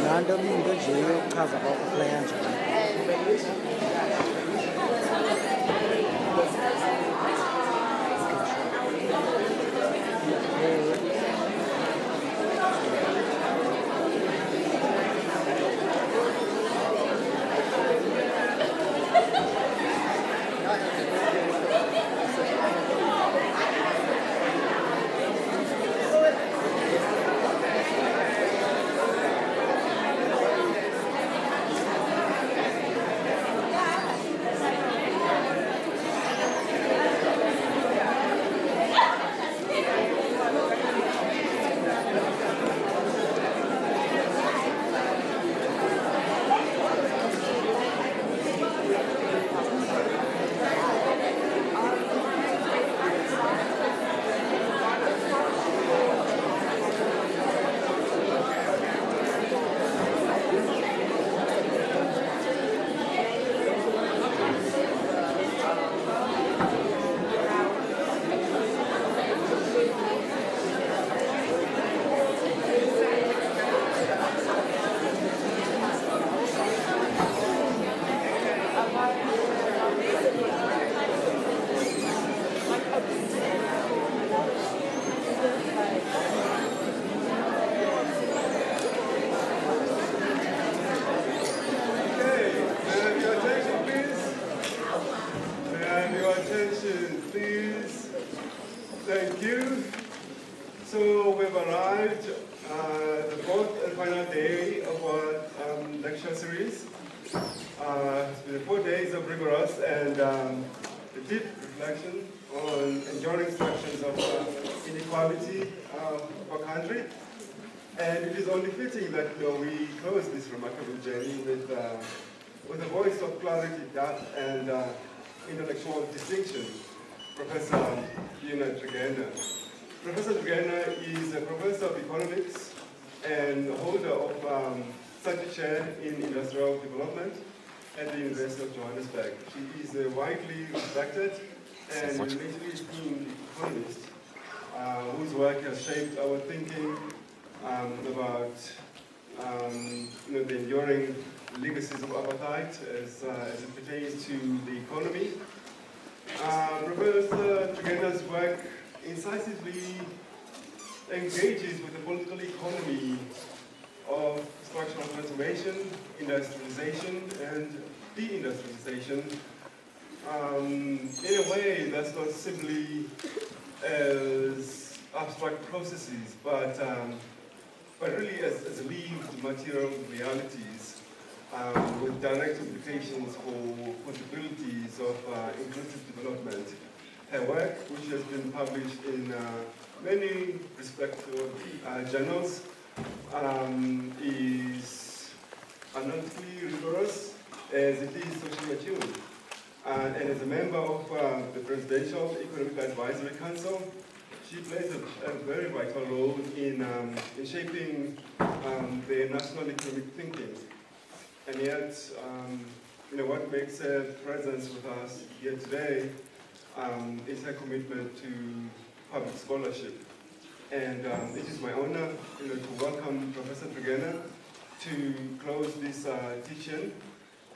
Nando lindo giro casa poco playa. Please. Thank you. So we've arrived the fourth and final day of our lecture series. It's been 4 days of rigorous and deep reflection on enduring instructions of inequality of our country. And it is only fitting that we close this remarkable journey with a voice of clarity, depth, and intellectual distinction, Professor Dragana. Professor Dragana is a professor of economics and holder of such a chair in industrial development at the University of Johannesburg. She is a widely respected and relatively esteemed economist whose work has shaped our thinking about the enduring legacies of apartheid as it pertains to the economy. Professor Dragana's work incisively engages with the political economy of structural transformation, industrialization, and deindustrialization in a way that's not simply as abstract processes, but really as lived material realities with direct implications for possibilities of inclusive development. Her work, which has been published in many respectable journals, is undoubtedly rigorous as it is socially attuned. And as a member of the Presidential Economic Advisory Council, she plays a very vital role in shaping the national economic thinking. And yet, what makes her presence with us here today is her commitment to public scholarship. And it is my honor to welcome Professor Dragana to close this teaching.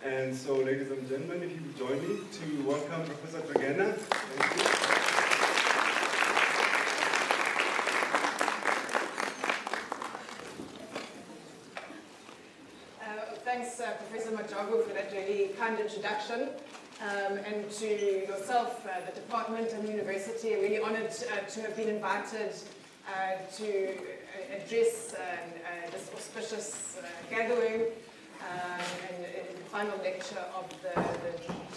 And so, ladies and gentlemen, if you would join me to welcome Professor Dragana. Thank you. Thanks, Professor Majagu, for that really kind introduction. And to yourself, the department and the university, I'm really honored to have been invited to address this auspicious gathering and the final lecture of the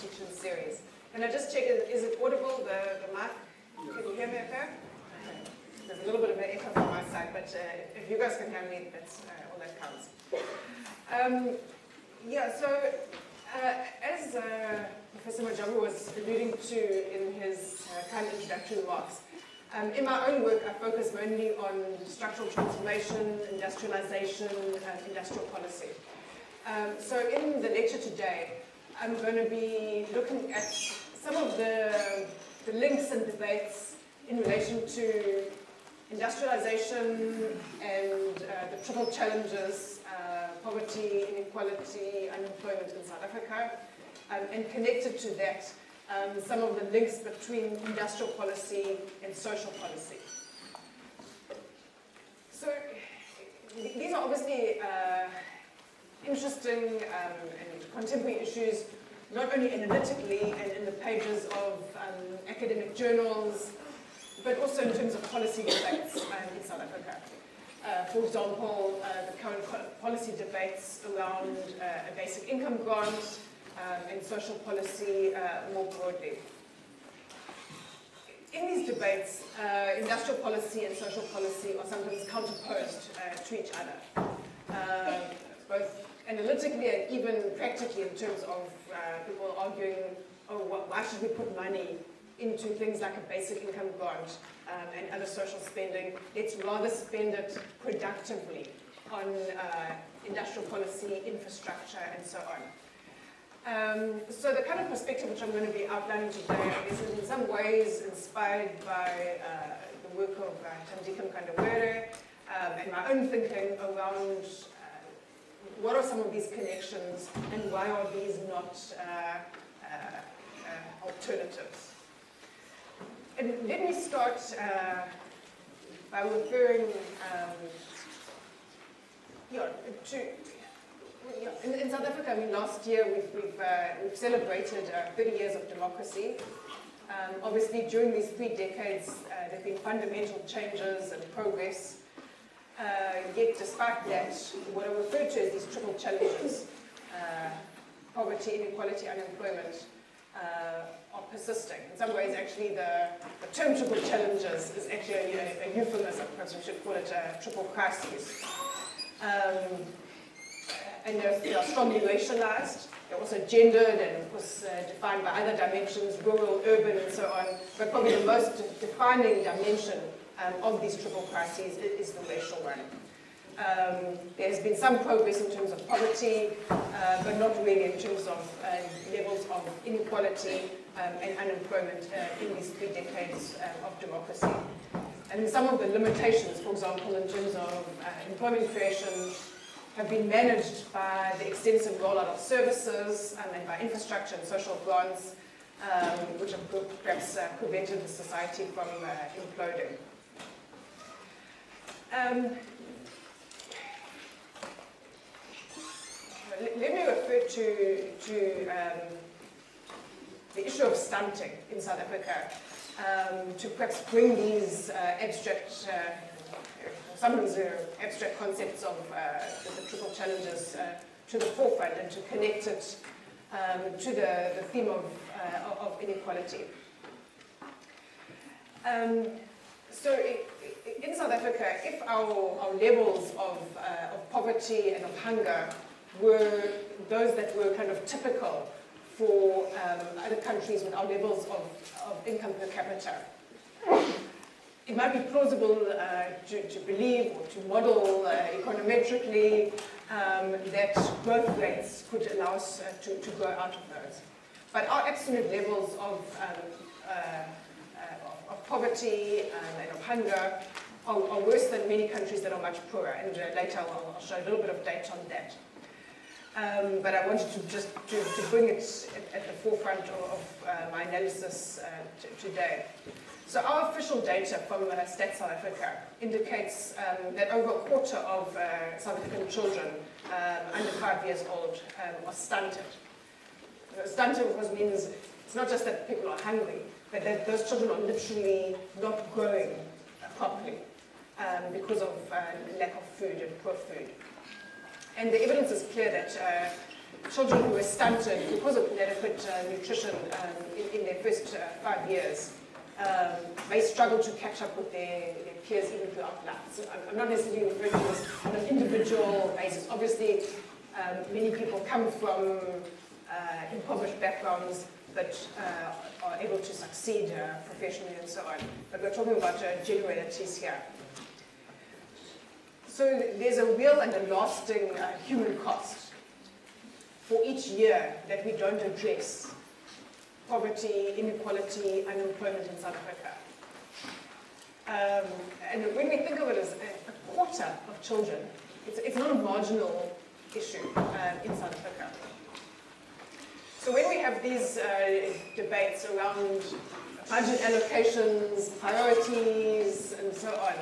teaching series. And I just check, is it audible, the mic? Can you hear me okay? There's a little bit of an echo from my side, but if you guys can hear me, that's all that counts. As Professor Majabu was alluding to in his kind of introductory remarks, in my own work I focus mainly on structural transformation, industrialization, and industrial policy. So in the lecture today, I'm going to be looking at some of the links and debates in relation to industrialization and the triple challenges, poverty, inequality, unemployment in South Africa, and connected to that, some of the links between industrial policy and social policy. So these are obviously interesting and contemporary issues, not only analytically and in the pages of academic journals, but also in terms of policy debates in South Africa. For example, the current policy debates around a basic income grant and social policy more broadly. In these debates, industrial policy and social policy are sometimes counterposed to each other, both analytically and even practically, in terms of people arguing, why should we put money into things like a basic income grant and other social spending? Let's rather spend it productively on industrial policy, infrastructure, and so on. So the kind of perspective which I'm going to be outlining today is in some ways inspired by the work of Thandika Mkandawere and my own thinking around what are some of these connections and why are these not alternatives. And let me start by referring in South Africa. I mean, last year we've celebrated 30 years of democracy, Obviously, during these 3 decades, there have been fundamental changes and progress. Yet, despite that, what I refer to as these triple challenges, poverty, inequality, unemployment, are persisting. In some ways, actually, the term triple challenges is actually a euphemism. Perhaps we should call it a triple crisis. And they are strongly racialized. They're also gendered and, of course, defined by other dimensions, rural, urban, and so on. But probably the most defining dimension of these triple crises is the racial one. There's been some progress in terms of poverty, but not really in terms of levels of inequality and unemployment in these 3 decades of democracy. And some of the limitations, for example, in terms of employment creation, have been managed by the extensive rollout of services and by infrastructure and social grants, which have perhaps prevented the society from imploding. Let me refer to the issue of stunting in South Africa to perhaps bring these some of these abstract concepts of the triple challenges to the forefront and to connect it to the theme of inequality. So in South Africa, if our levels of poverty and of hunger were those that were kind of typical for other countries with our levels of income per capita, it might be plausible to believe or to model econometrically that growth rates could allow us to grow out of those. But our absolute levels of poverty and of hunger are worse than many countries that are much poorer. And later I'll show a little bit of data on that. But I wanted to just to bring it at the forefront of my analysis today. So our official data from Stats South Africa indicates that over a quarter of South African children under 5 years old are stunted. Stunted, of course, means it's not just that people are hungry, but that those children are literally not growing properly because of lack of food and poor food. And the evidence is clear that children who are stunted because of inadequate nutrition in their first 5 years may struggle to catch up with their peers even throughout life. So I'm not necessarily referring to this on an individual basis. Obviously, many people come from impoverished backgrounds but are able to succeed professionally and so on. But we're talking about generalities here. So there's a real and a lasting human cost for each year that we don't address poverty, inequality, unemployment in South Africa. And when we think of it as a quarter of children, it's not a marginal issue in South Africa. So when we have these debates around budget allocations, priorities, and so on,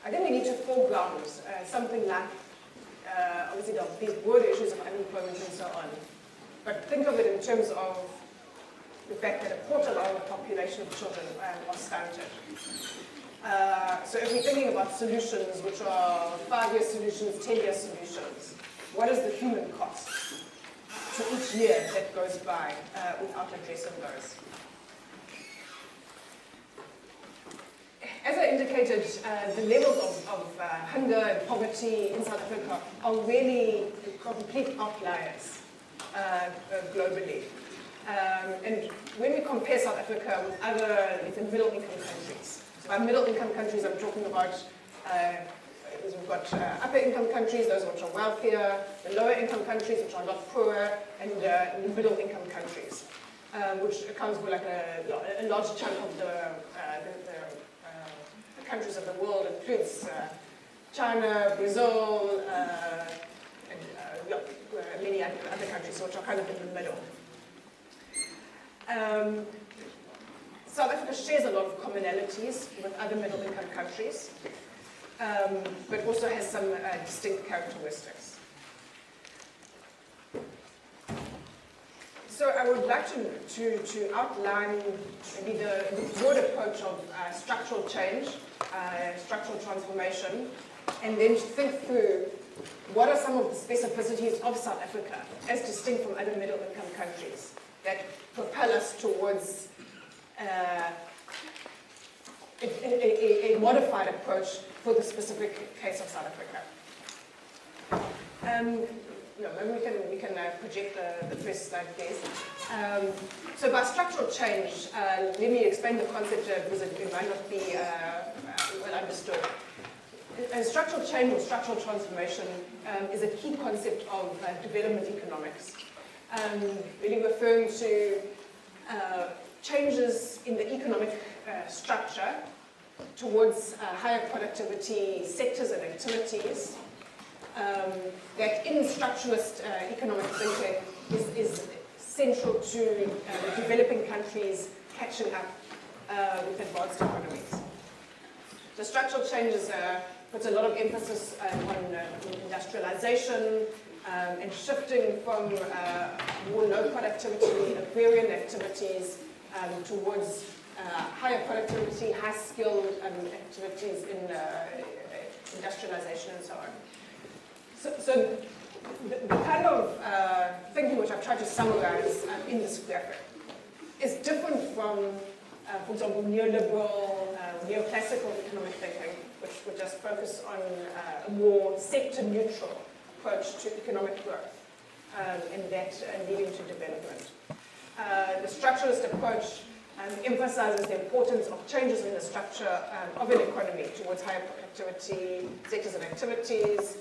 I think we need to foreground something like, obviously, these broader issues of unemployment and so on. But think of it in terms of the fact that a quarter of our population of children are stunted. So if we're thinking about solutions, which are 5-year solutions, 10-year solutions, what is the human cost to each year that goes by without addressing those? As I indicated, the levels of hunger and poverty in South Africa are really complete outliers globally. And when we compare South Africa with other middle-income countries, so by middle-income countries I'm talking about, we've got upper-income countries, those which are wealthier, the lower-income countries which are a lot poorer, and the middle-income countries, which accounts for like a large chunk of the countries of the world, includes China, Brazil, and many other countries which are kind of in the middle. South Africa shares a lot of commonalities with other middle-income countries, but also has some distinct characteristics. So I would like to outline maybe the broad approach of structural change, structural transformation, and then think through what are some of the specificities of South Africa as distinct from other middle-income countries that propel us towards a modified approach for the specific case of South Africa. Maybe we can project the first slide, please. So by structural change, let me explain the concept because it might not be well understood. Structural change or structural transformation is a key concept of development economics, really referring to changes in the economic structure towards higher productivity sectors and activities that in structuralist economic thinking is central to developing countries catching up with advanced economies. So structural changes puts a lot of emphasis on industrialization and shifting from more low productivity agrarian activities towards higher productivity, high skilled activities in industrialization and so on. So the kind of thinking which I've tried to summarize in this graphic is different from, for example, neoliberal, neoclassical economic thinking, which would just focus on a more sector-neutral approach to economic growth and that leading to development. The structuralist approach emphasizes the importance of changes in the structure of an economy towards higher productivity sectors and activities,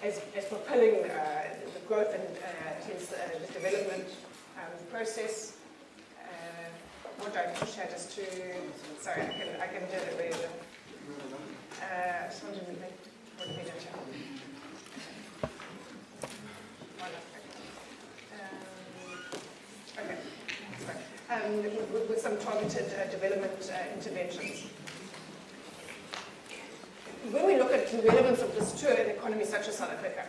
as propelling the growth and hence the development process. What do I push here just to? Sorry, I can do it really well. I just wanted to make what we did here. Okay, with some targeted development interventions. When we look at the relevance of this to an economy such as South Africa,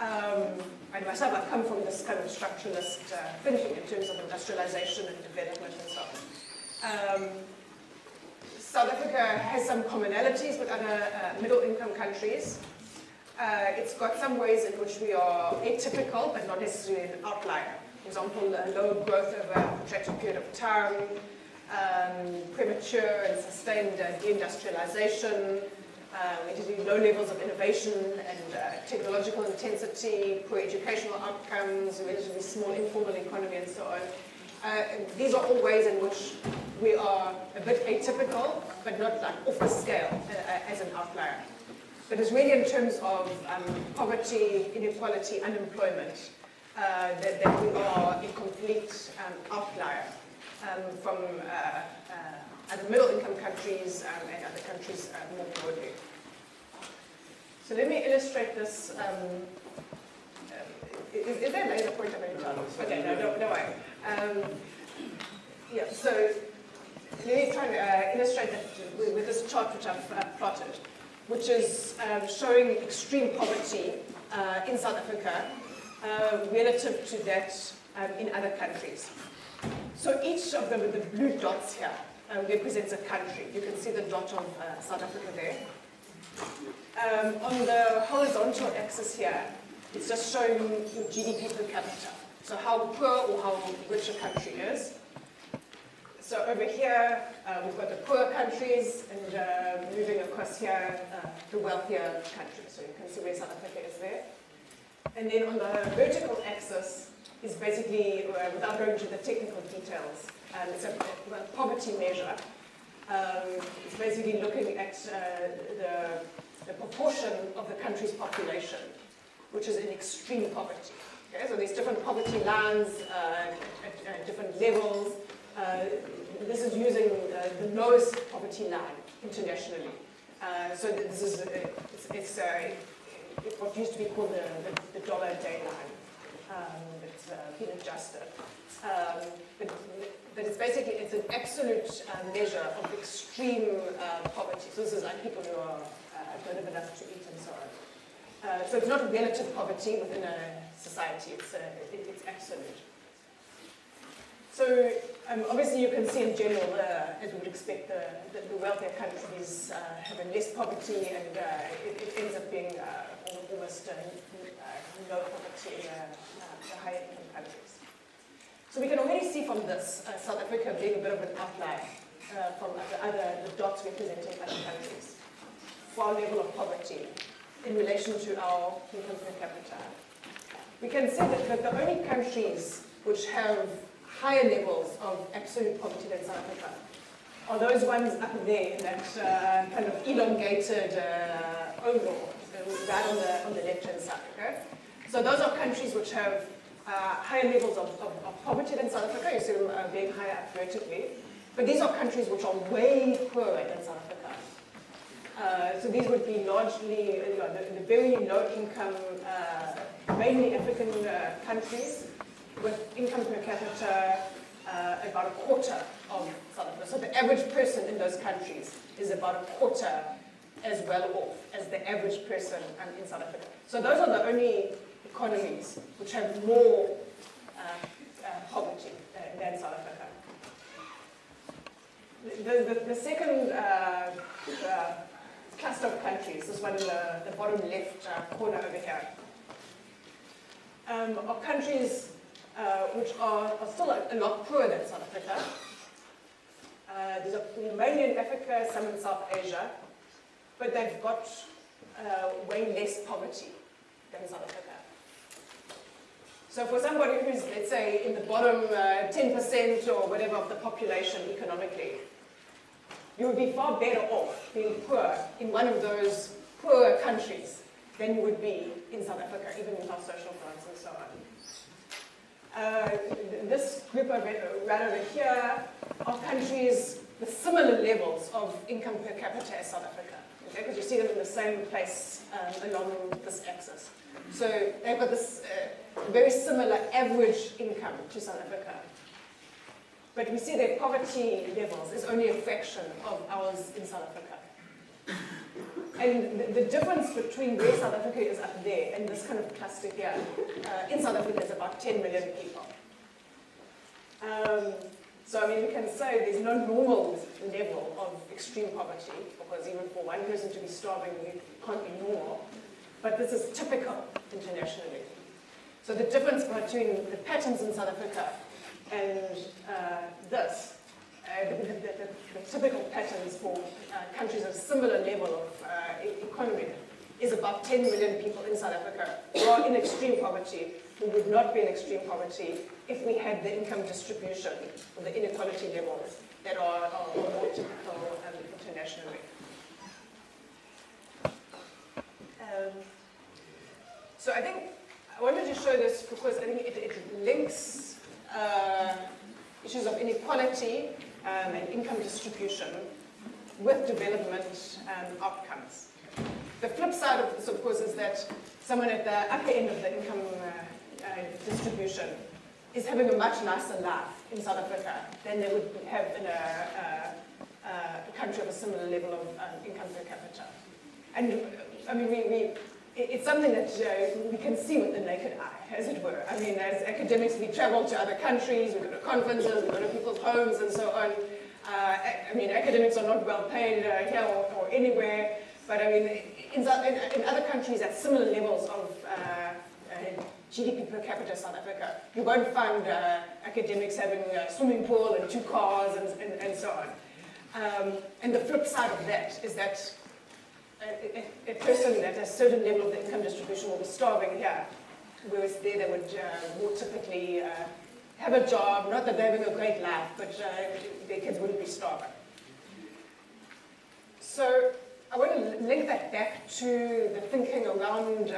I myself, I come from this kind of structuralist thinking in terms of industrialization and development and so on. South Africa has some commonalities with other middle-income countries. It's got some ways in which we are atypical, but not necessarily an outlier. For example, low growth over a protracted period of time, premature and sustained deindustrialization, low levels of innovation and technological intensity, poor educational outcomes, relatively small informal economy, and so on. These are all ways in which we are a bit atypical, but not like off the scale as an outlier. But it's really in terms of poverty, inequality, unemployment that we are a complete outlier from other middle-income countries and other countries more broadly. So let me illustrate this. Is there a laser pointer of any time? Okay, no way. Yeah, so let me try and illustrate that with this chart which I've plotted, which is showing extreme poverty in South Africa relative to that in other countries. So each of the blue dots here represents a country. You can see the dot of South Africa there. On the horizontal axis here, it's just showing your GDP per capita. So how poor or how rich a country is. So over here, we've got the poor countries, and moving across here, the wealthier countries. So you can see where South Africa is there. And then on the vertical axis is basically, without going into the technical details, it's a poverty measure. It's basically looking at the proportion of the country's population, which is in extreme poverty. Okay? So there's different poverty lines at different levels. This is using the lowest poverty line internationally. So this is it's what used to be called the dollar a day line. It's been adjusted. But it's basically, it's an absolute measure of extreme poverty. So this is like people who don't have enough to eat and so on. So it's not relative poverty within a society, it's absolute. So obviously you can see in general, as we would expect, the wealthier countries having less poverty, and it ends up being almost no poverty in the higher income countries. So we can already see from this, South Africa being a bit of an outlier from the dots representing other countries for our level of poverty in relation to our income per capita. We can say that the only countries which have higher levels of absolute poverty than South Africa are those ones up there in that kind of elongated oval, right on the left-hand side. Okay? So those are countries which have higher levels of poverty than South Africa. You see them being higher up vertically. But these are countries which are way poorer than South Africa. So these would be largely the very low income, mainly African countries, with income per capita about a quarter of South Africa. So the average person in those countries is about a quarter as well off as the average person in South Africa. So those are the only economies which have more poverty than South Africa. The second cluster of countries, this one in the bottom left corner over here, are countries which are still a lot poorer than South Africa. These are mainly in Africa, some in South Asia, but they've got way less poverty than South Africa. So for somebody who's, let's say, in the bottom 10% or whatever of the population economically, you would be far better off being poor in one of those poorer countries than you would be in South Africa, even with our social grants and so on. This group right over here are countries with similar levels of income per capita as South Africa, okay? Because you see them in the same place along this axis. So they've got this very similar average income to South Africa. But we see their poverty levels is only a fraction of ours in South Africa. And the difference between where South Africa is up there and this kind of cluster here, in South Africa is about 10 million people. So I mean, we can say there's no normal level of extreme poverty, because even for one person to be starving, it can't be normal. But this is typical internationally. So the difference between the patterns in South Africa and this, the typical patterns for countries of similar level of economy, is about 10 million people in South Africa who are in extreme poverty, who would not be in extreme poverty if we had the income distribution or the inequality levels that are more typical internationally. So I think I wanted to show this because I think it links issues of inequality and income distribution with development outcomes. The flip side of this, of course, is that someone at the upper end of the income distribution is having a much nicer life in South Africa than they would have in a country of a similar level of income per capita. And I mean, it's something that we can see with the naked eye, as it were. I mean, as academics, we travel to other countries, we go to conferences, we go to people's homes, and so on. I mean, academics are not well paid here or anywhere, but I mean, in other countries at similar levels of GDP per capita, South Africa, you won't find academics having a swimming pool and 2 cars and so on. And the flip side of that is that a person at a certain level of the income distribution will be starving here, whereas there they would more typically have a job, not that they're having a great life, but their kids wouldn't be starving. So I want to link that back to the thinking around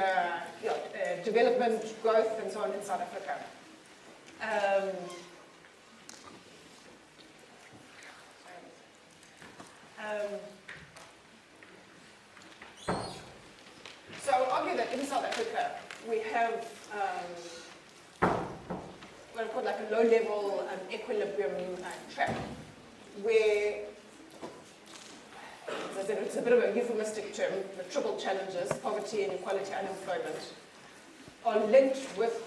development, growth, and so on in South Africa. So I would argue that in South Africa we have what I call like a low-level equilibrium trap, where, as I said, it's a bit of a euphemistic term, the triple challenges, poverty, inequality, unemployment, are linked with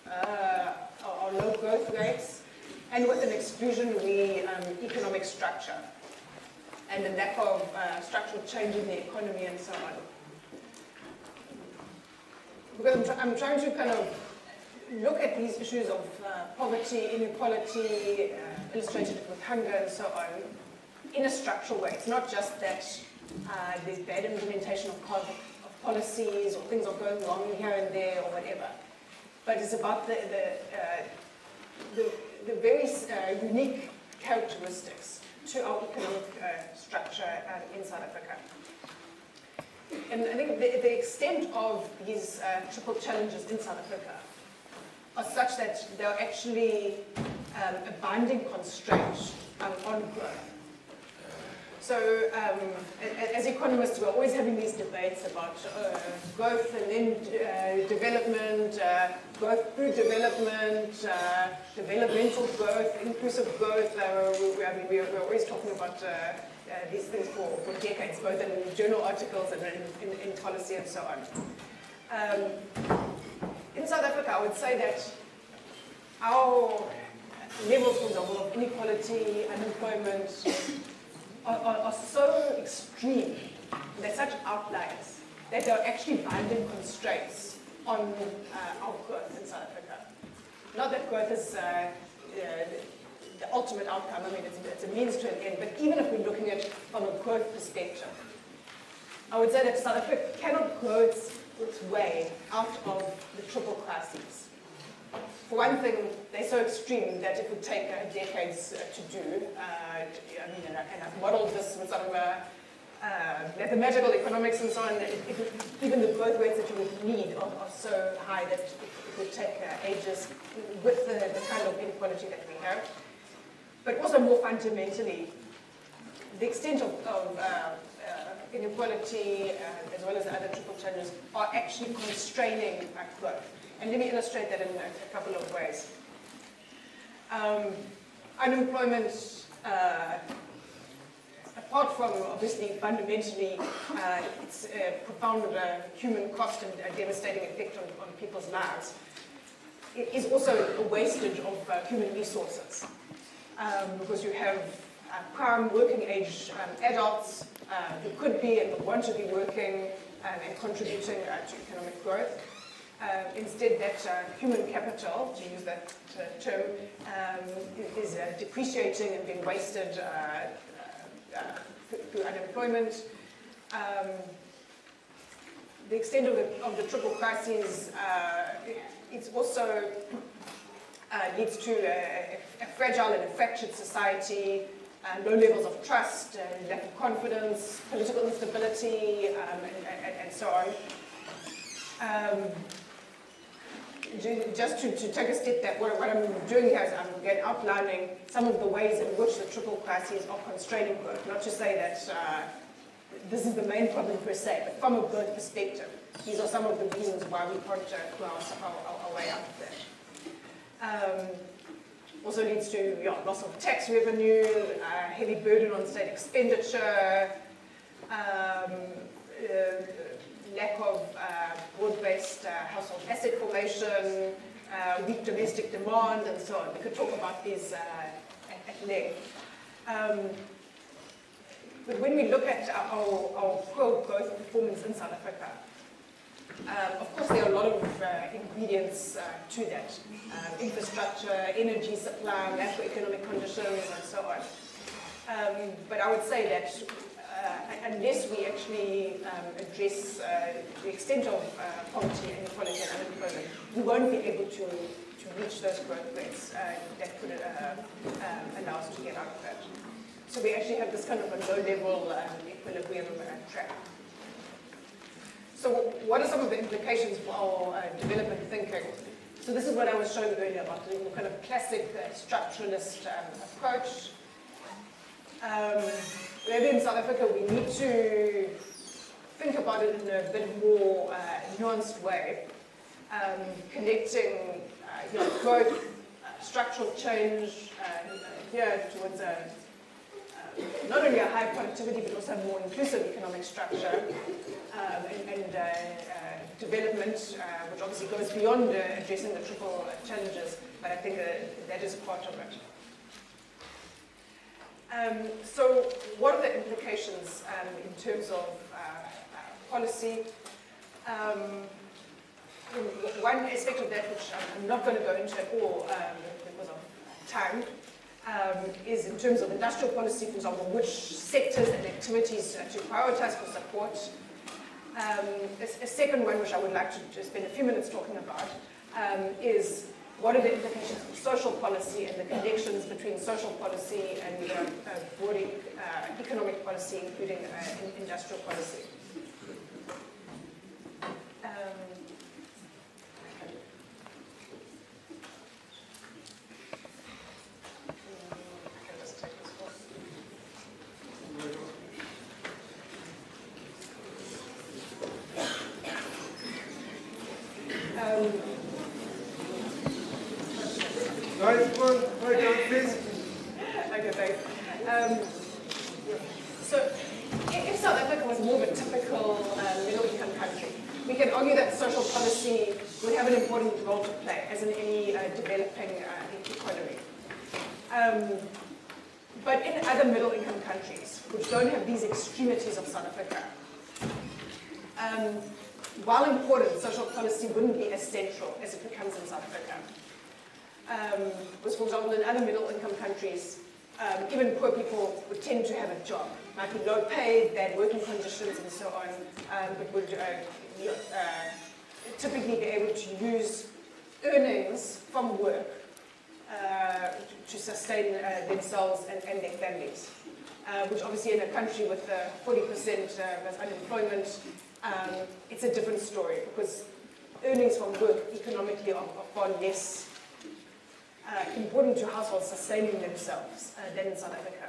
our low growth rates and with an exclusionary economic structure, and a lack of structural change in the economy and so on. Because I'm trying to kind of look at these issues of poverty, inequality, illustrated with hunger and so on, in a structural way. It's not just that there's bad implementation of policies or things are going wrong here and there or whatever, but it's about the very unique characteristics to our economic structure in South Africa. And I think the extent of these triple challenges in South Africa are such that they're actually a binding constraint on growth. So as economists, we're always having these debates about growth and then development, growth through development, developmental growth, inclusive growth. We're always talking about these things for decades, both in journal articles and in policy and so on. In South Africa, I would say that our levels, for example, of inequality, unemployment, are so extreme, they're such outliers, that there are actually binding constraints on our growth in South Africa. Not that growth is the ultimate outcome, I mean, it's a means to an end, but even if we're looking at it from a growth perspective, I would say that South Africa cannot grow its way out of the triple crises. For one thing, they're so extreme that it would take decades to do. And I've modeled this with some mathematical economics and so on. Even the growth rates that you would need are so high that it would take ages with the kind of inequality that we have. But also more fundamentally, the extent of inequality as well as the other triple challenges are actually constraining growth. And let me illustrate that in a couple of ways. Unemployment, apart from obviously fundamentally its profound human cost and a devastating effect on people's lives, it is also a wastage of human resources. Because you have prime working age adults who could be and want to be working and contributing to economic growth. Instead, that human capital, to use that term, is depreciating and being wasted through unemployment. The extent of the triple crises, it's also leads to a fragile and a fractured society, low levels of trust, lack of confidence, political instability, and so on. Just to take a step back, what I'm doing here is I'm again outlining some of the ways in which the triple crises are constraining growth. Not to say that this is the main problem per se, but from a growth perspective, these are some of the reasons why we can't grow our way out of that. Also leads to loss of tax revenue, heavy burden on state expenditure, lack of broad-based household asset formation, weak domestic demand, and so on. We could talk about these at length. But when we look at our pro-growth performance in South Africa, of course there are a lot of ingredients to that. Infrastructure, energy supply, macroeconomic conditions, and so on. But I would say that unless we actually address the extent of poverty, inequality, and unemployment, we won't be able to reach those growth rates that could allow us to get out of that. So we actually have this kind of a low-level equilibrium track. So what are some of the implications for our development thinking? So this is what I was showing earlier about the kind of classic structuralist approach. Maybe in South Africa we need to think about it in a bit more nuanced way, connecting growth, structural change here towards not only a high productivity but also a more inclusive economic structure and development, which obviously goes beyond addressing the triple challenges, but I think that is part of it. So what are the implications in terms of policy? One aspect of that, which I'm not going to go into at all because of time, is in terms of industrial policy, for example, which sectors and activities to prioritize for support. A second one, which I would like to spend a few minutes talking about, is what are the implications of social policy and the connections between social policy and broader economic policy, including industrial policy. Please. Okay, thanks. So, if South Africa was more of a typical middle-income country, we can argue that social policy would have an important role to play, as in any developing economy. But in other middle-income countries, which don't have these extremities of South Africa, while important, social policy wouldn't be as central as it becomes in South Africa. Because, for example, in other middle-income countries, even poor people would tend to have a job. Might be low paid, bad working conditions, and so on, but would typically be able to use earnings from work to sustain themselves and their families. Which obviously in a country with 40% unemployment, it's a different story, because earnings from work economically are far less important to households sustaining themselves than in South Africa.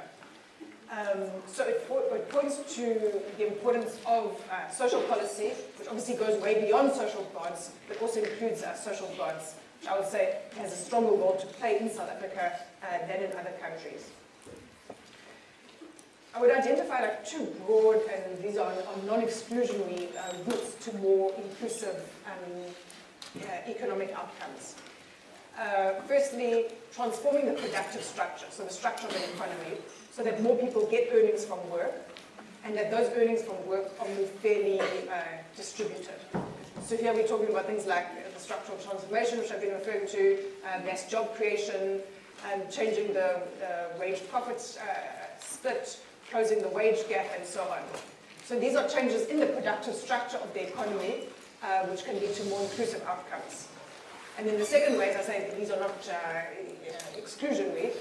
So it points to the importance of social policy, which obviously goes way beyond social bonds, but also includes social bonds, which I would say has a stronger role to play in South Africa than in other countries. I would identify like two broad, and these are non-exclusionary routes to more inclusive economic outcomes. Firstly, transforming the productive structure, so the structure of an economy, so that more people get earnings from work, and that those earnings from work are more fairly distributed. So here we're talking about things like the structural transformation, which I've been referring to, mass job creation, changing the wage profits split, closing the wage gap, and so on. So these are changes in the productive structure of the economy, which can lead to more inclusive outcomes. And then the second way, as I say, these are not exclusionary,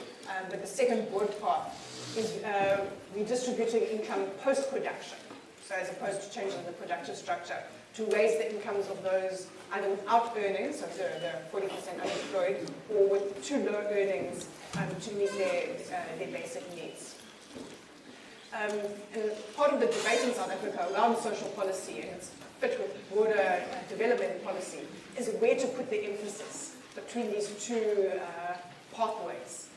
but the second broad path is redistributing income post-production. So as opposed to changing the productive structure, to raise the incomes of those either without earnings, so they're 40% unemployed, or with too low earnings to meet their basic needs. And part of the debate in South Africa around social policy and its fit with broader development policy is where to put the emphasis between these two pathways,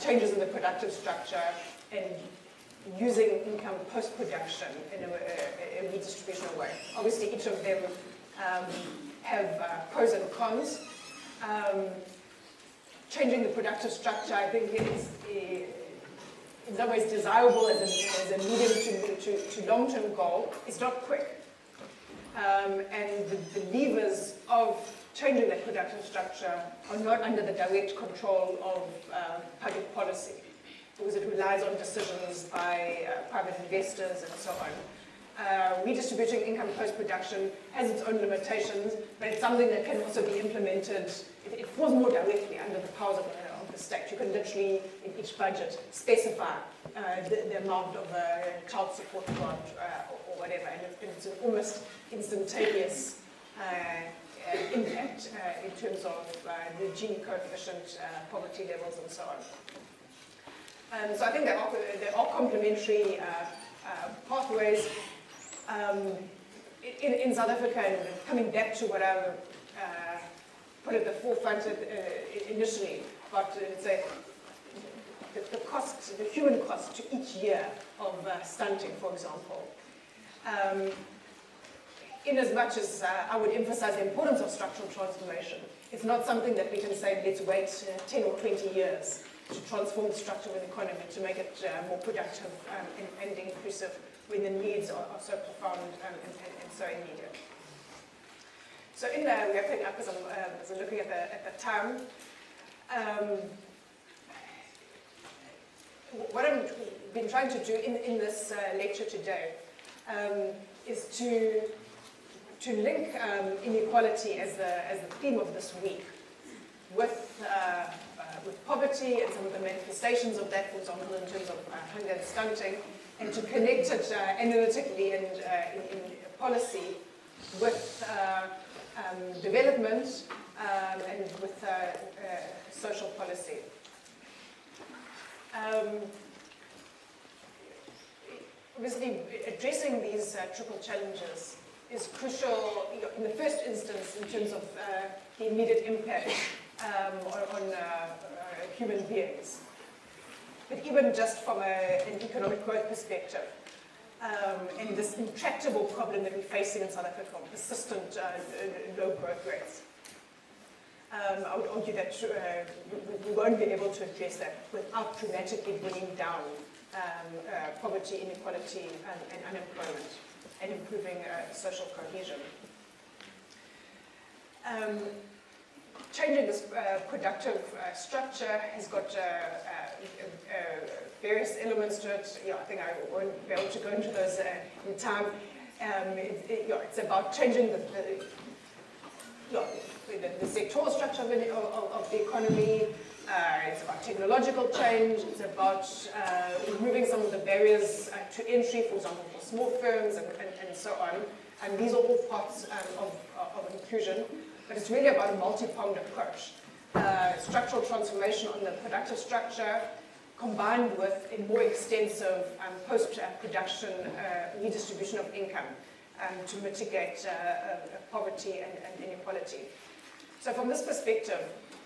changes in the productive structure and using income post-production in a redistributional way. Obviously, each of them have pros and cons. Changing the productive structure, I think, is in some ways desirable as a medium to long-term goal. It's not quick. And the levers of changing that productive structure are not under the direct control of public policy, because it relies on decisions by private investors and so on. Redistributing income post-production has its own limitations, but it's something that can also be implemented. It falls more directly under the powers of the state. You can literally, in each budget, specify the amount of a child support grant or whatever, and it's an almost instantaneous impact in terms of the Gini coefficient, poverty levels, and so on. So I think there are complementary pathways. In South Africa, and coming back to what I put at the forefront initially, but say the cost, the human cost to each year of stunting, for example. In as much as I would emphasize the importance of structural transformation, it's not something that we can say, let's wait 10 or 20 years transform the structure of an economy, to make it more productive and inclusive when the needs are so profound and so immediate. So in wrapping up, as I'm looking at the time, what I've been trying to do in this lecture today is to link inequality as the theme of this week with poverty and some of the manifestations of that, for example, in terms of hunger and stunting, and to connect it analytically and in policy with development and with social policy. Obviously, addressing these triple challenges is crucial in the first instance in terms of the immediate impact on human beings. But even just from an economic growth perspective, and this intractable problem that we're facing in South Africa, persistent low growth rates. I would argue that we won't be able to address that without dramatically bringing down poverty, inequality, and unemployment, and improving social cohesion. Changing this productive structure has got various elements to it. I think I won't be able to go into those in time. It's about changing the sectoral structure of the economy. It's about technological change. It's about removing some of the barriers to entry, for example, for small firms and so on. And these are all parts of inclusion. But it's really about a multi-pronged approach. Structural transformation on the productive structure, combined with a more extensive post-production redistribution of income to mitigate poverty and inequality. So from this perspective,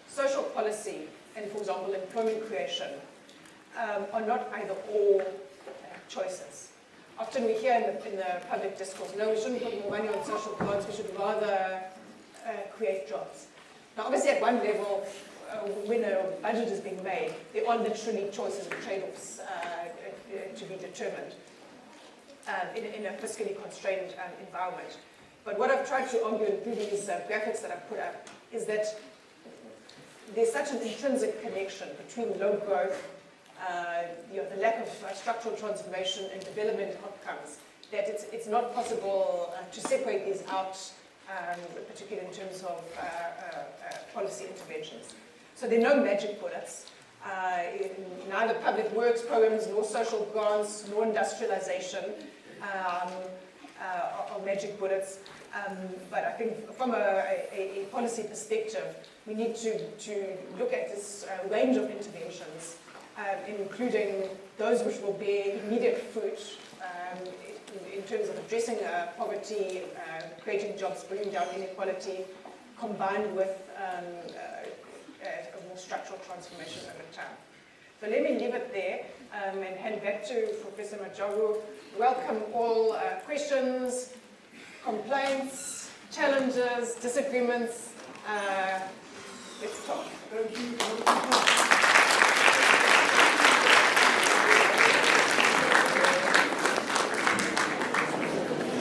social policy and, for example, employment creation are not either or choices. Often we hear in the public discourse, no, we shouldn't put more money on social grants, we should rather create jobs. Now, obviously, at one level, when a budget is being made, there are literally choices and trade-offs to be determined in a fiscally constrained environment. But what I've tried to argue through these graphics that I've put up is that there's such an intrinsic connection between low growth, the lack of structural transformation and development outcomes, that it's not possible to separate these out, particularly in terms of policy interventions. So there are no magic bullets. Neither public works programs, nor social grants, nor industrialization are magic bullets. But I think from a policy perspective, we need to look at this range of interventions, including those which will bear immediate fruit in terms of addressing poverty, creating jobs, bringing down inequality, combined with a more structural transformation over time. So let me leave it there and hand back to Professor Majabu. Welcome all questions, complaints, challenges, disagreements. Let's talk.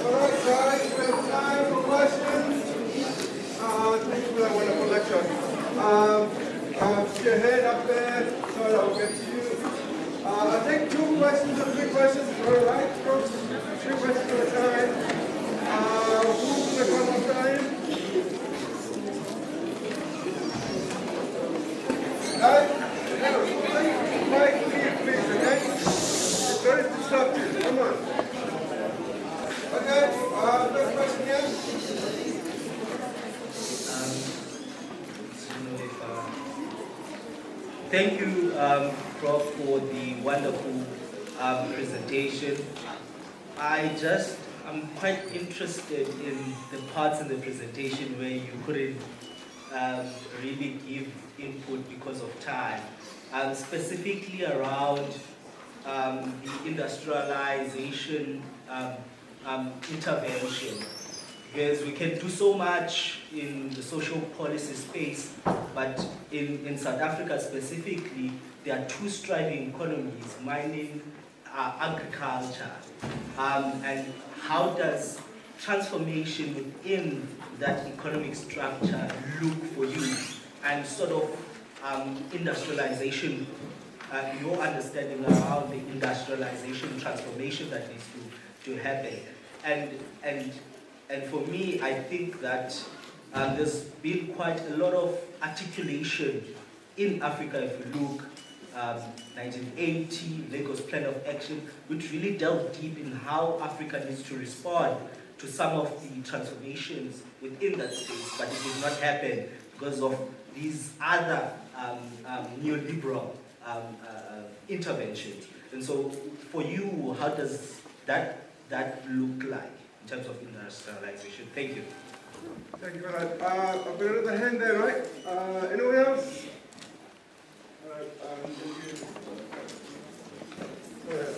Alright guys, we have time for questions. Thank you for that wonderful lecture. Put your hand up there so I'll get to you. I'll take 2 questions or 3 questions, alright folks? 3 questions at a time. Who's going to come on time? Guys, Mike, please, okay? It's very disruptive. Come on. Okay, first question here. Thank you, Prof, for the wonderful presentation. I'm quite interested in the parts in the presentation where you couldn't really give input because of time, specifically around the industrialization intervention, because we can do so much in the social policy space, but in South Africa specifically, there are two striving economies, mining, agriculture, and how does transformation within that economic structure look for you, and sort of industrialization, your understanding around the industrialization transformation that needs to happen. And for me, I think that there's been quite a lot of articulation in Africa. If you look, 1980, Lagos Plan of Action, which really delved deep in how Africa needs to respond to some of the transformations within that space, but it did not happen because of these other neoliberal interventions. And so for you, how does that look like in terms of industrialization? Thank you. Thank you for that. I've got another hand there, right? Anyone else? All right, thank you. Go ahead.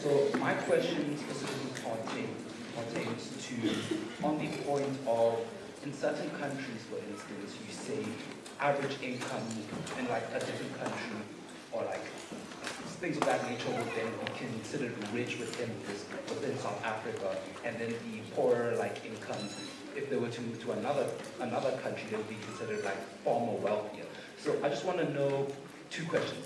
So my question specifically pertains to, on the point of, in certain countries, for instance, you say average income in like a different country, or like things of that nature would then be considered rich within South Africa, and then the poorer like incomes, if they were to move to another country, they would be considered like far more wealthier. So I just want to know two questions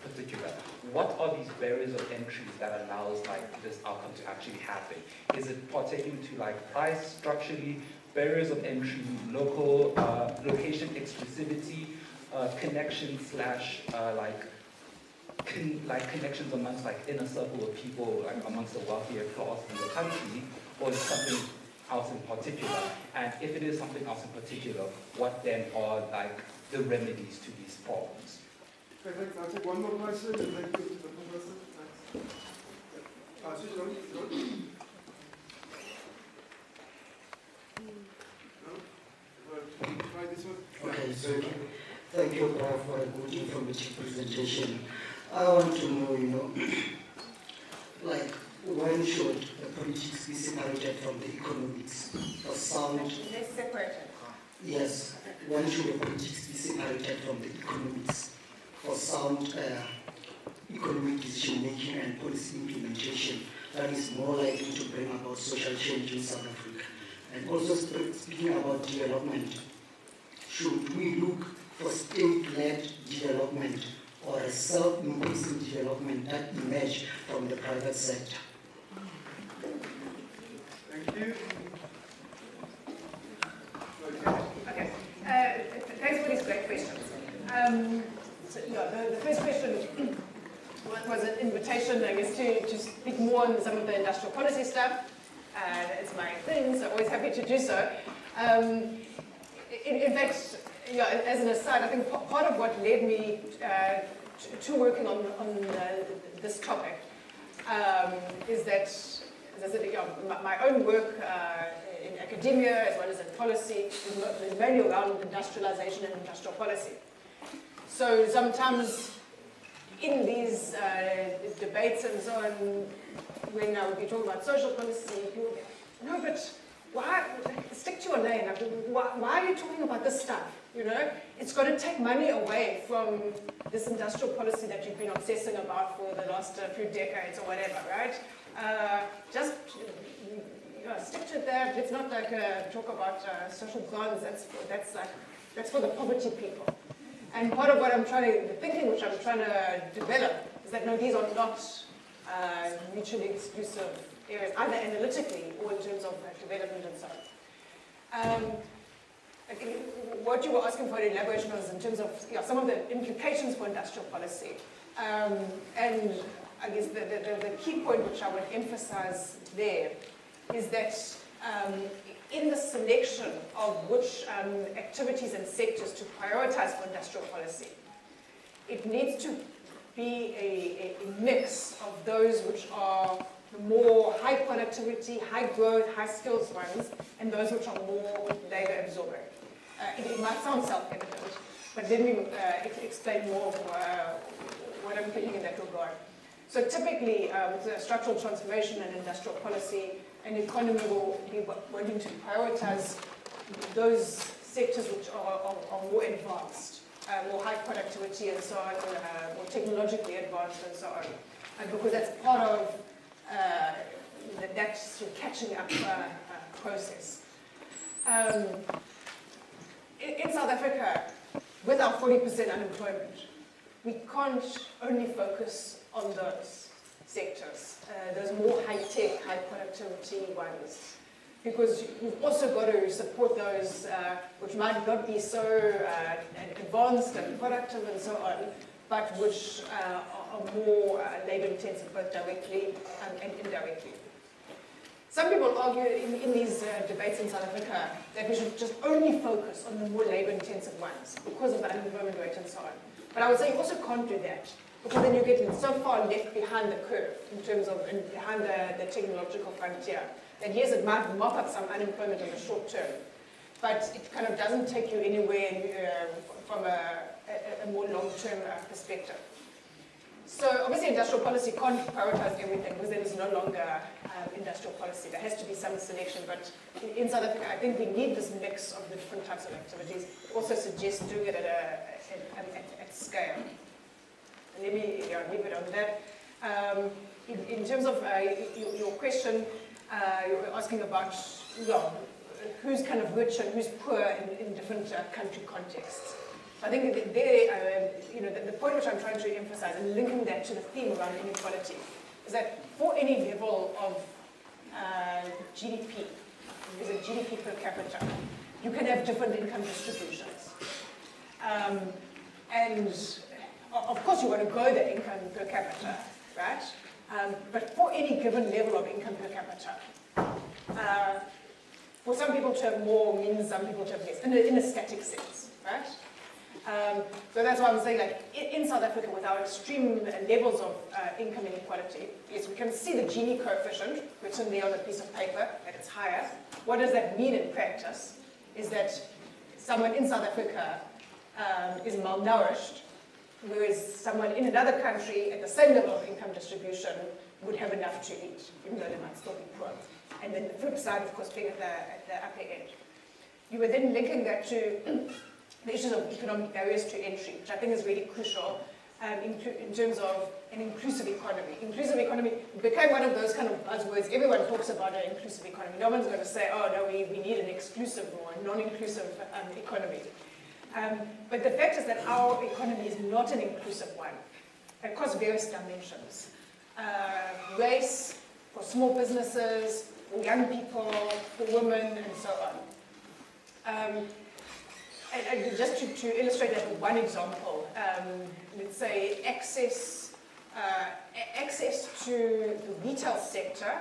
in particular. What are these barriers of entry that allows like this outcome to actually happen? Is it pertaining to like price structurally, barriers of entry, local location exclusivity, connection slash connections amongst like inner circle of people, like amongst the wealthier class in the country, or is it something else in particular? And if it is something else in particular, what then are like the remedies to these problems? Perfect. I'll take one more question and then go to the professor. Thanks. No? Try this one? Okay, so thank you for a good informative presentation. I want to know, like, when should the politics be separated from the economics? For sound, They're separated. yes, when should the politics be separated from the economics? For sound economic decision making and policy implementation that is more likely to bring about social change in South Africa. And also speaking about development, should we look for state-led development or a self-increasing development that emerge from the private sector? Thank you. Okay. Thanks for these great questions. So, the first question was an invitation, I guess, to speak more on some of the industrial policy stuff. It's my thing, so always happy to do so. In fact, as an aside, I think part of what led me to working on this topic is that, as I said, my own work in academia as well as in policy is mainly around industrialization and industrial policy. So sometimes in these debates and so on, when I would be talking about social policy, people get, no, but why, stick to your lane, like, why are you talking about this stuff? It's got to take money away from this industrial policy that you've been obsessing about for the last few decades or whatever, right? Just stick to that. Let's not talk about social grants. That's for the poverty people. And part of what the thinking which I'm trying to develop is that no, these are not mutually exclusive areas, either analytically or in terms of development and so on. What you were asking for an elaboration was in terms of some of the implications for industrial policy. And I guess the key point which I would emphasize there is that in the selection of which activities and sectors to prioritize for industrial policy, it needs to be a mix of those which are the more high productivity, high growth, high skills ones, and those which are more labor absorbing. It might sound self-evident, But let me explain more of what I'm thinking in that regard. So typically, with the structural transformation and industrial policy, an economy will be wanting to prioritize those sectors which are more advanced, more high productivity and so on, more technologically advanced and so on. And because that's part of that sort of catching up process. In South Africa, with our 40% unemployment, we can't only focus on those sectors, those more high-tech, high-productivity ones, because you've also got to support those which might not be so advanced and productive and so on, but which are more labor-intensive, both directly and indirectly. Some people argue in these debates in South Africa that we should just only focus on the more labor-intensive ones because of the unemployment rate and so on. But I would say you also can't do that, because then you get so far left behind the curve in terms of behind the technological frontier that yes, it might mop up some unemployment in the short term, but it kind of doesn't take you anywhere from a more long-term perspective. So obviously industrial policy can't prioritize everything because there is no longer industrial policy. There has to be some selection, but in South Africa I think we need this mix of the different types of activities. It also suggests doing it at scale. And let me leave it on that. In terms of your question, you're asking about who's kind of rich and who's poor in different country contexts. I think the point which I'm trying to emphasize and linking that to the theme around inequality is that for any level of GDP, there's a GDP per capita, you can have different income distributions. And of course you want to grow the income per capita, right? But for any given level of income per capita, for some people to have more means some people to have less, in a static sense, right? So that's why I'm saying, like, in South Africa, with our extreme levels of income inequality, yes, we can see the Gini coefficient written there on a piece of paper, that it's higher. What does that mean in practice? Is that someone in South Africa is malnourished, whereas someone in another country at the same level of income distribution would have enough to eat, even though they might still be poor. And then the flip side, of course, being at the upper end. You were then linking that to the issues of economic barriers to entry, which I think is really crucial in terms of an inclusive economy. Inclusive economy became one of those kind of buzzwords. Everyone talks about an inclusive economy. No one's going to say, oh, no, we need an exclusive or a non-inclusive economy. But the fact is that our economy is not an inclusive one across various dimensions. Race, for small businesses, for young people, for women, and so on. And just to illustrate that with one example, let's say access to the retail sector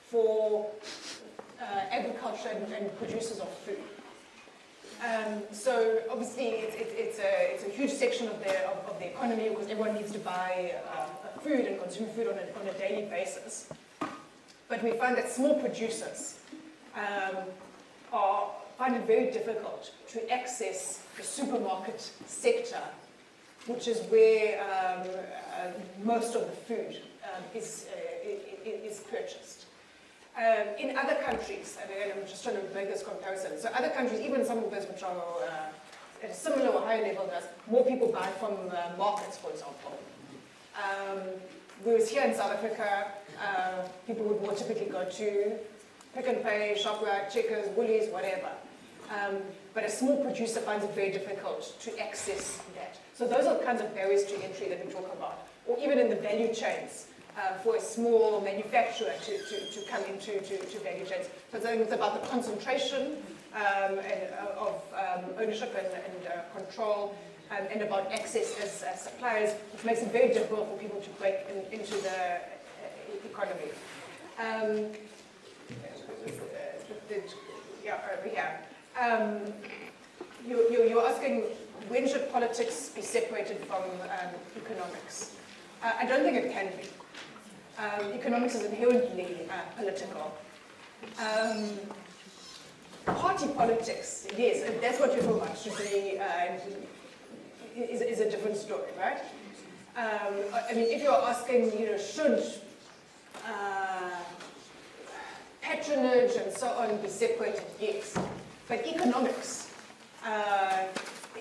for agriculture and producers of food. So obviously it's a huge section of the economy because everyone needs to buy food and consume food on a daily basis. But we find that small producers find it very difficult to access the supermarket sector, which is where most of the food is purchased. In other countries, and again, I'm just trying to make this comparison, so other countries, even some of those which are at a similar or higher level than us, more people buy from markets, for example. Whereas here in South Africa, people would more typically go to Pick and Pay, ShopRite, Checkers, Woolies, whatever. But a small producer finds it very difficult to access that. So those are the kinds of barriers to entry that we talk about. Or even in the value chains, for a small manufacturer to come into value chains. So I think it's about the concentration of ownership and control, and about access as suppliers, which makes it very difficult for people to break into the economy. Over here. You're asking, when should politics be separated from economics? I don't think it can be. Economics is inherently political. Party politics, yes, if that's what you're talking about, should be is a different story, right? I mean, if you're asking, should patronage and so on be separated? Yes. But economics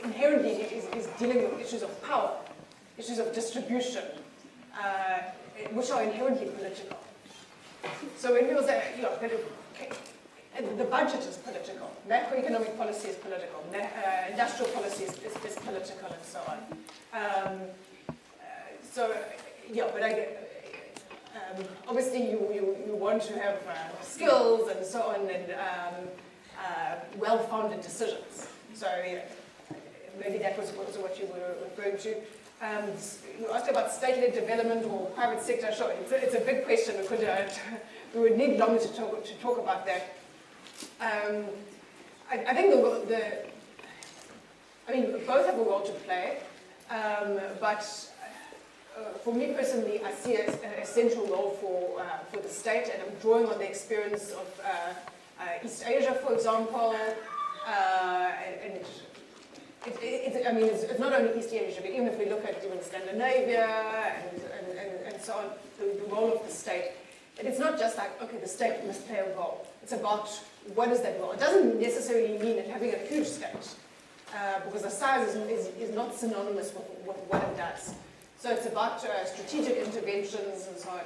inherently is dealing with issues of power, issues of distribution, which are inherently political. So when people say, the budget is political, macroeconomic policy is political, industrial policy is political, and so on. Obviously you want to have skills and so on, and well-founded decisions. So maybe that was also what you were referring to. You asked about state-led development or private sector. Sure, it's a big question. We would need longer to talk about that. I think both have a role to play, but for me personally, I see a central role for the state, and I'm drawing on the experience of East Asia, for example, and it's not only East Asia, but even if we look at even Scandinavia and so on, the role of the state. And it's not just like, okay, the state must play a role. It's about what is that role. It doesn't necessarily mean it having a huge state, because the size is not synonymous with what it does. So it's about strategic interventions and so on.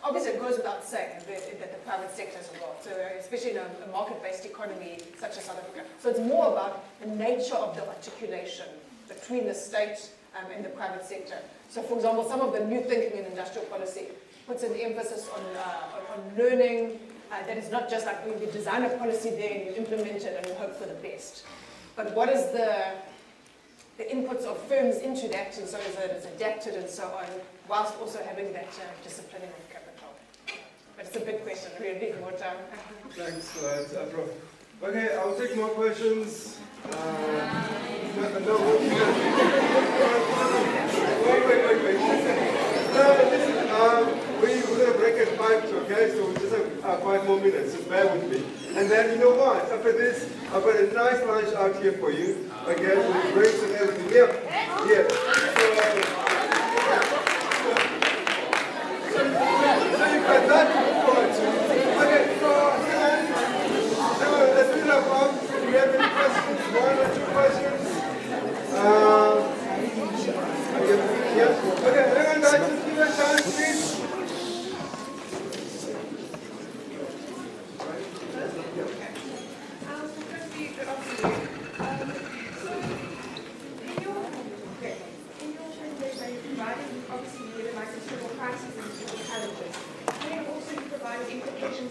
Obviously, it goes without saying that the private sector is involved, so especially in a market-based economy such as South Africa. So it's more about the nature of the articulation between the state and the private sector. So, for example, some of the new thinking in industrial policy puts an emphasis on learning. That is not just like we design a policy there and you implement it and you hope for the best. But what is the inputs of firms into that, and so that it's adapted and so on, whilst also having that disciplining of capital. But it's a big question, really. Thanks for that, Prof. Okay, I'll take more questions. Wait. We're going to break at 5, okay? So we just have 5 more minutes, just bear with me. And then, you know what? After this, I've got a nice lunch out here for you, okay? With drinks and everything. Yeah. So you've got that to look forward to. Okay, so let's do that one. Do you have any questions? 1 or 2 questions? Yeah? Okay, hang on guys, just give us a chance, please.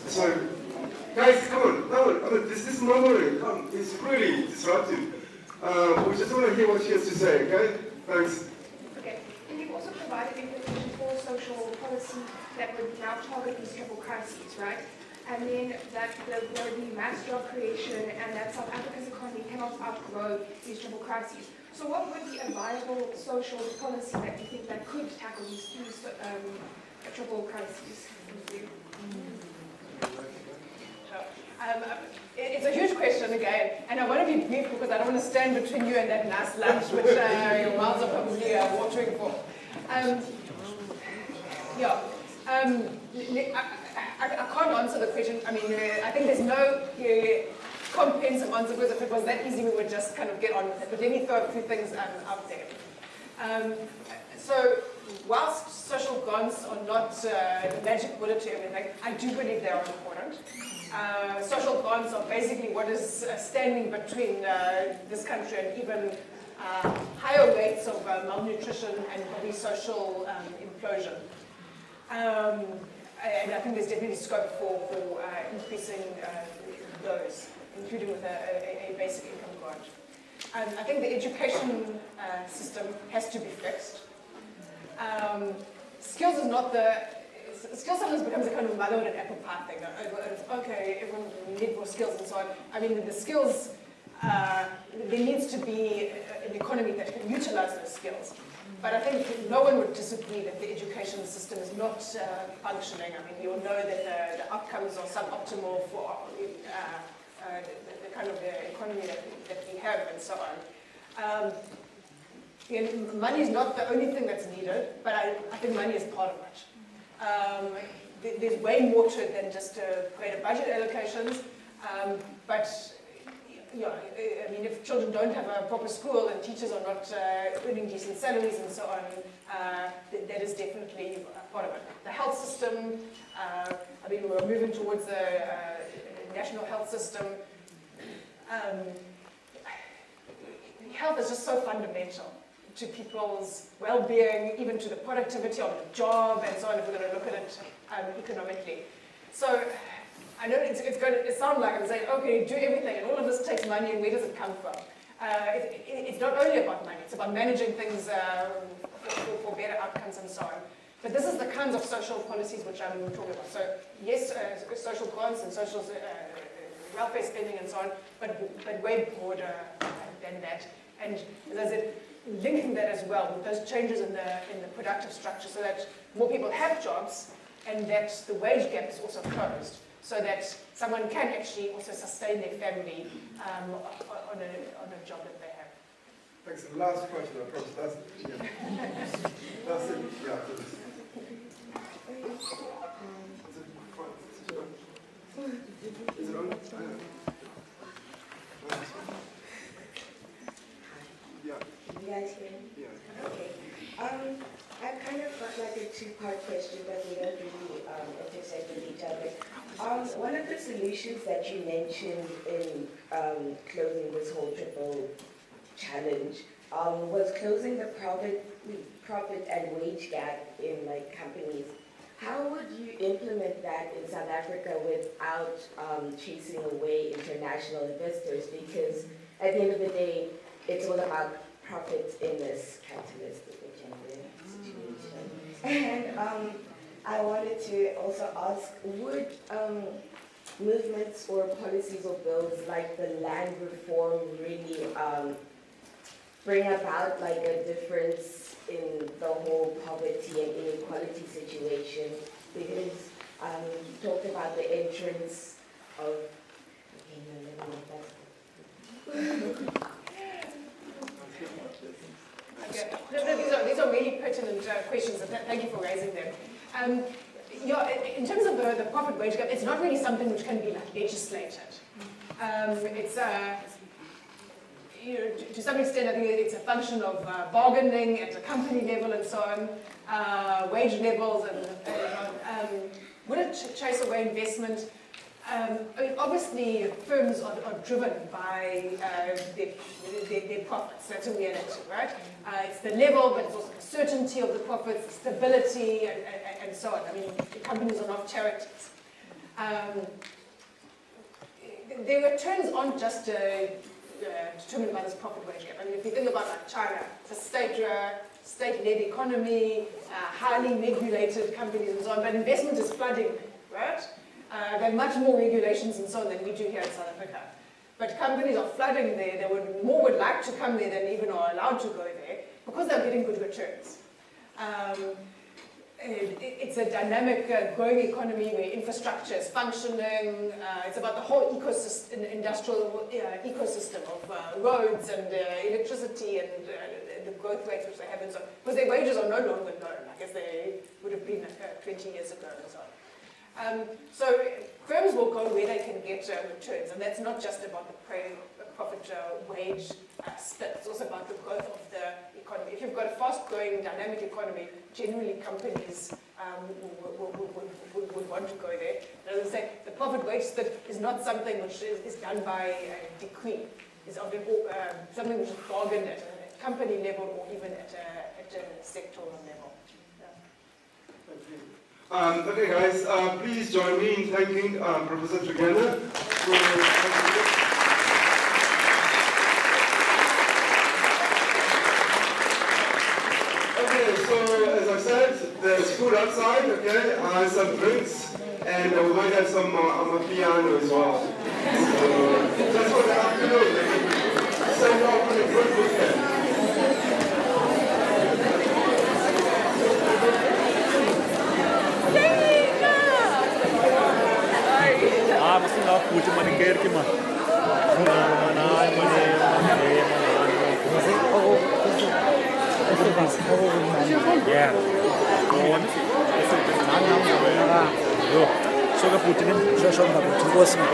So, guys, come on, this is murmuring, it's really disruptive. We just want to hear what she has to say, okay? Thanks. Okay, and you've also provided information for social policy that would now target these triple crises, right? And then that there would be mass job creation and that South Africa's economy cannot outgrow these triple crises. So what would be a viable social policy that you think that could tackle these triple crises? It's a huge question again, and I want to be brief because I don't want to stand between you and that nice lunch, which your mouths are probably watering for. I can't answer the question. I mean, I think there's no comprehensive answer, because if it was that easy, we would just kind of get on with it. But let me throw a few things out there. So, whilst social grants are not the magic bullet to everything, I do believe they are important. Social grants are basically what is standing between this country and even higher rates of malnutrition and probably social implosion. And I think there's definitely scope for increasing those, including with a basic income grant. I think the education system has to be fixed. Skills is not skills sometimes becomes a kind of mother and apple pie thing. Okay, everyone needs more skills and so on. I mean, the skills, there needs to be an economy that can utilize those skills. But I think no one would disagree that the education system is not functioning. I mean, you all know that the outcomes are suboptimal for the kind of the economy that we have and so on. Money is not the only thing that's needed, but I think money is part of it. There's way more to it than just greater budget allocations, but I mean, if children don't have a proper school and teachers are not earning decent salaries and so on, that is definitely a part of it. The health system, I mean, we're moving towards a national health system. Health is just so fundamental to people's well-being, even to the productivity of the job and so on, if we're going to look at it economically. So I know it's going to sound like I'm saying, okay, do everything, and all of this takes money, and where does it come from? It's not only about money, it's about managing things for better outcomes and so on. But this is the kinds of social policies which I'm talking about. So yes, social grants and social welfare spending and so on, but way broader than that. And as I said, linking that as well with those changes in the productive structure so that more people have jobs and that the wage gap is also closed so that someone can actually also sustain their family on a job that they have. Thanks. The last question, I promise. That's it. Yeah, please. Is it on? Yeah. You guys hear me? Yeah. Okay. I kind of got like a two-part question, but we don't really intersect with each other. One of the solutions that you mentioned in closing this whole triple challenge was closing the profit and wage gap in like companies. How would you implement that in South Africa without chasing away international investors? Because at the end of the day, it's all about profits in this capitalistic agenda situation. And I wanted to also ask, would movements or policies or bills like the land reform really bring about like a difference in the whole poverty and inequality situation? Because you talked about the entrance of, These are really pertinent questions, and thank you for raising them. In terms of the profit wage gap, it's not really something which can be like legislated. It's to some extent, I think it's a function of bargaining at the company level and so on, wage levels, and would it chase away investment? I mean, obviously, firms are driven by their profits. That's a reality, right? It's the level, but it's also the certainty of the profits, the stability, and so on. I mean, the companies are not charities. Their returns aren't just determined by this profit wage gap. I mean, if you think about like China, it's a state-led economy, highly regulated companies and so on, but investment is flooding, right? There are much more regulations and so on than we do here in South Africa. But companies are flooding there. More would like to come there than even are allowed to go there because they're getting good returns. It's a dynamic, growing economy where infrastructure is functioning. It's about the whole ecosystem, industrial ecosystem of roads and electricity and the growth rates which they have and so on. Because their wages are no longer known, like as they would have been 20 years ago and so on. So firms will go where they can get returns, and that's not just about the profit wage split. It's also about the growth of the economy. If you've got a fast-growing, dynamic economy, generally companies would want to go there. And as I say, the profit wage split is not something which is done by decree. It's often something which is bargained at a company level or even at a sectoral level. Okay, guys, please join me in thanking Professor Tugana for Okay, so as I said, there's food outside, okay, some drinks, and we might have some piano as well. So that's for the afternoon. Send off on a good weekend. Mesti nak pujuk mana kerja mah. Mana 예. 소가 붙이는 쇼쇼가 두고 있습니다.